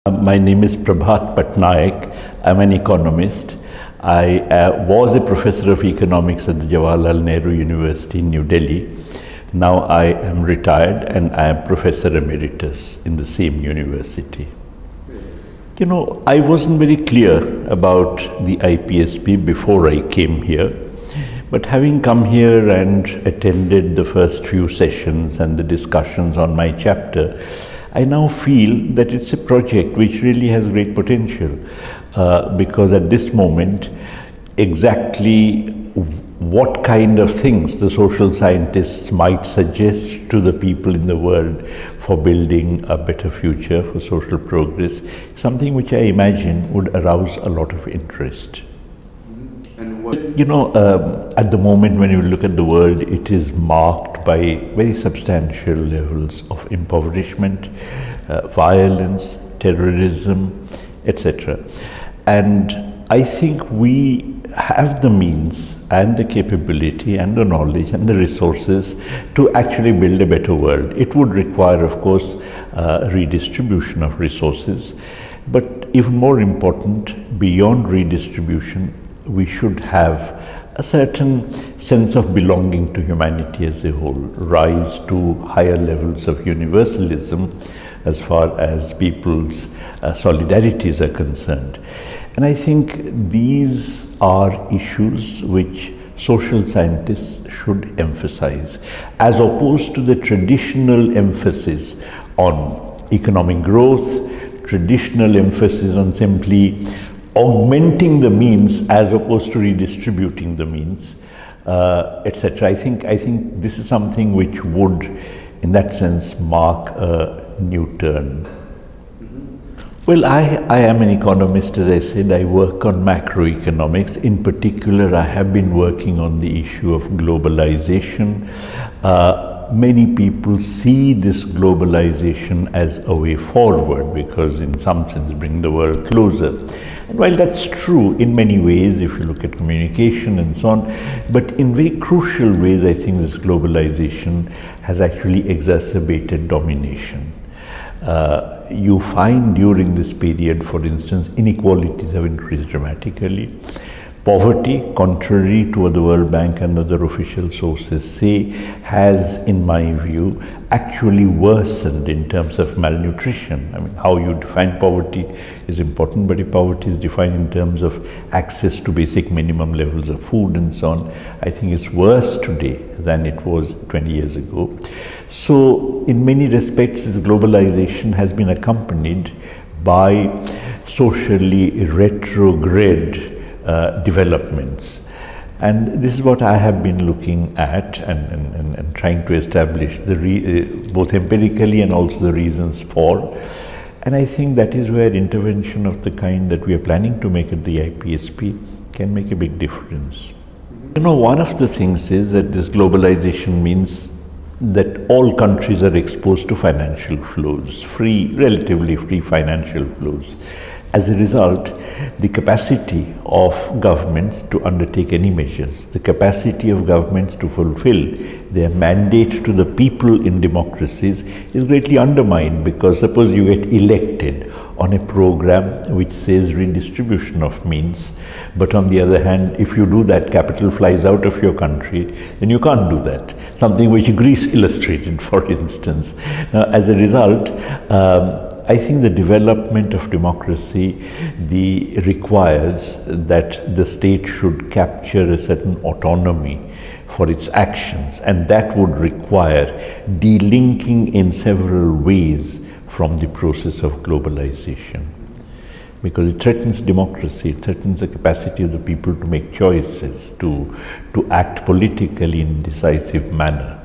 My name is Prabhat Patnaik. I'm an economist. I was a professor of economics at the Jawaharlal Nehru University in New Delhi. Now I am retired and I am Professor Emeritus in the same university. You know, I wasn't very clear about the IPSP before I came here. But having come here and attended the first few sessions and the discussions on my chapter, I now feel that it's a project which really has great potential because at this moment, exactly what kind of things the social scientists might suggest to the people in the world for building a better future for social progress, something which I imagine would arouse a lot of interest. You know, at the moment when you look at the world, it is marked by very substantial levels of impoverishment, violence, terrorism, etc. And I think we have the means and the capability and the knowledge and the resources to actually build a better world. It would require, of course, redistribution of resources, but even more important, beyond redistribution, we should have a certain sense of belonging to humanity as a whole, rise to higher levels of universalism as far as people's solidarities are concerned. And I think these are issues which social scientists should emphasize, as opposed to the traditional emphasis on economic growth, traditional emphasis on simply augmenting the means as opposed to redistributing the means, etc. I think this is something which would, in that sense, mark a new turn. Well, I am an economist, as I said. I work on macroeconomics. In particular, I have been working on the issue of globalization. Many people see this globalization as a way forward because in some sense bring the world closer. And while that's true in many ways, if you look at communication and so on, but in very crucial ways, I think this globalization has actually exacerbated domination. You find during this period, for instance, inequalities have increased dramatically. Poverty, contrary to what the World Bank and other official sources say, has, in my view, actually worsened in terms of malnutrition. I mean, how you define poverty is important, but if poverty is defined in terms of access to basic minimum levels of food and so on, I think it's worse today than it was 20 years ago. So, in many respects, this globalization has been accompanied by socially retrograde developments. And this is what I have been looking at and trying to establish both empirically and also the reasons for. And I think that is where intervention of the kind that we are planning to make at the IPSP can make a big difference. You know, one of the things is that this globalization means that all countries are exposed to financial flows, relatively free financial flows. As a result, the capacity of governments to undertake any measures, the capacity of governments to fulfill their mandate to the people in democracies is greatly undermined because suppose you get elected on a program which says redistribution of means, but on the other hand, if you do that, capital flies out of your country, then you can't do that. Something which Greece illustrated, for instance. Now, as a result, I think the development of democracy requires that the state should capture a certain autonomy for its actions, and that would require delinking in several ways from the process of globalization. Because it threatens democracy, it threatens the capacity of the people to make choices, to act politically in a decisive manner.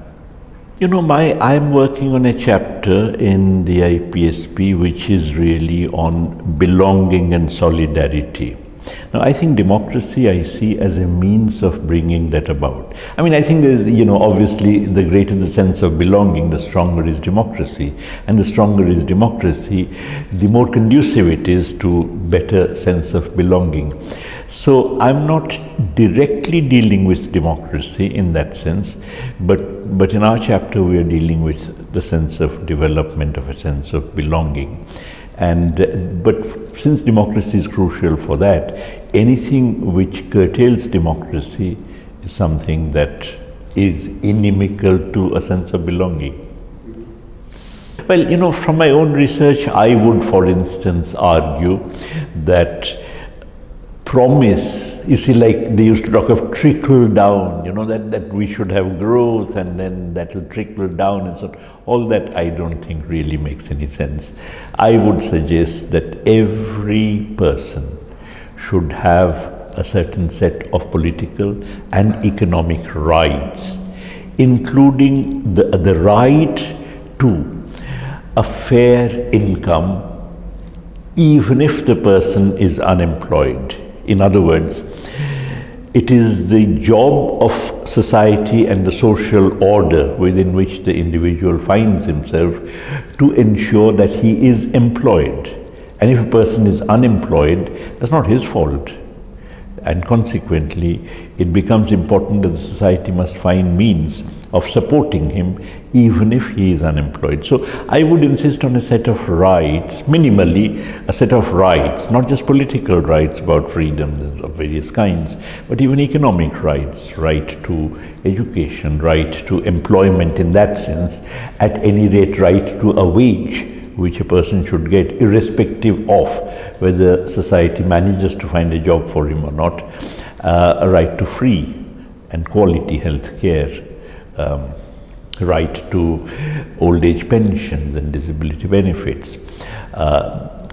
You know, I'm working on a chapter in the IPSP which is really on belonging and solidarity. Now, I think democracy I see as a means of bringing that about. I mean, I think there's, you know, obviously the greater the sense of belonging, the stronger is democracy. And the stronger is democracy, the more conducive it is to better sense of belonging. So I'm not directly dealing with democracy in that sense, but in our chapter we are dealing with the sense of development of a sense of belonging. But since democracy is crucial for that, anything which curtails democracy is something that is inimical to a sense of belonging. Well, from my own research, I would, for instance, argue that promise, you see, like they used to talk of trickle down, that we should have growth and then that will trickle down and so on. All that I don't think really makes any sense. I would suggest that every person should have a certain set of political and economic rights, including the right to a fair income, even if the person is unemployed. In other words, it is the job of society and the social order within which the individual finds himself to ensure that he is employed. And if a person is unemployed, that's not his fault. And consequently, it becomes important that the society must find means of supporting him even if he is unemployed. So I would insist on a set of rights, minimally a set of rights, not just political rights about freedom of various kinds, but even economic rights, right to education, right to employment in that sense, at any rate right to a wage which a person should get, irrespective of whether society manages to find a job for him or not, a right to free and quality health care, right to old age pensions and disability benefits.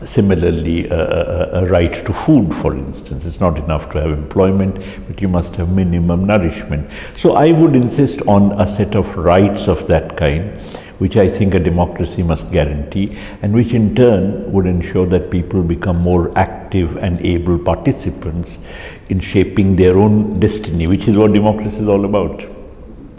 Similarly, a right to food, for instance. It's not enough to have employment, but you must have minimum nourishment. So I would insist on a set of rights of that kind, which I think a democracy must guarantee, and which in turn would ensure that people become more active and able participants in shaping their own destiny, which is what democracy is all about.